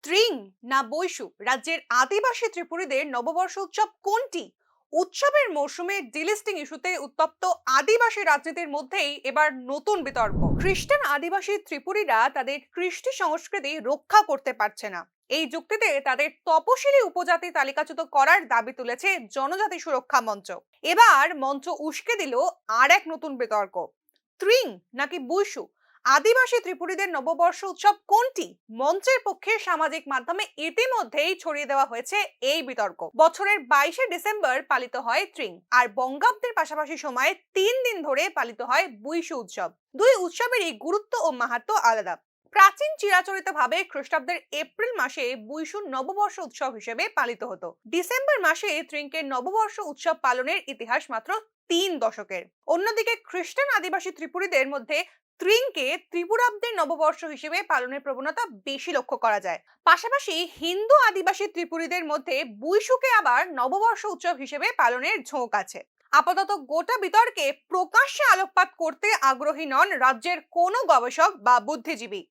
ত্রিং না বৈশু রাজ্যের আদিবাসী ত্রিপুরীদের নববর্ষ উৎসব কোনটি? উৎসবের মরশুমে ডিলিস্টিং ইস্যুতে উত্তপ্ত আদিবাসী রাজনীতির মধ্যেই এবার নতুন বিতর্ক। খ্রিস্টান আদিবাসী ত্রিপুরীরা তাদের কৃষ্টি সংস্কৃতি রক্ষা করতে পারছে না। এই যুক্তিতে তাদের তপশিলি উপজাতি তালিকাচ্যুত করার দাবি তুলেছে জনজাতি সুরক্ষা মঞ্চ। এবার মঞ্চ উস্কে দিল আর এক নতুন বিতর্ক। ত্রিং নাকি বৈশু আদিবাসী ত্রিপুরীদের নববর্ষ উৎসব কোনটি? মঞ্চের পক্ষে সামাজিক মাধ্যমে ইতিমধ্যেই ছড়িয়ে দেওয়া হয়েছে এই বিতর্ক। বছরের 22শে ডিসেম্বর পালিত হয় ত্রিং, আর বঙ্গাব্দের পাশাপাশি সময়ে 3 দিন ধরে পালিত হয় বৈশু উৎসব। দুই উৎসবেরই গুরুত্ব ও মাহাত্ম্য আলাদা। প্রাচীন চিরাচরিত ভাবে খ্রিস্টাব্দের এপ্রিল মাসে বৈশুর নববর্ষ উৎসব হিসেবে পালিত হতো। ডিসেম্বর মাসে ত্রিংকের নববর্ষ উৎসব পালনের ইতিহাস মাত্র 3 দশকের। অন্যদিকে খ্রিস্টান আদিবাসী ত্রিপুরীদের মধ্যে ত্রিংকে ত্রিপুরাব্দের নববর্ষ হিসেবে পালনের প্রবণতা বেশি লক্ষ্য করা যায়। পাশাপাশি হিন্দু আদিবাসী ত্রিপুরীদের মধ্যে বৈশুকে আবার নববর্ষ উৎসব হিসেবে পালনের ঝোঁক আছে। আপাতত গোটা বিতর্কে প্রকাশ্যে আলোকপাত করতে আগ্রহী নন রাজ্যের কোনো গবেষক বা বুদ্ধিজীবী।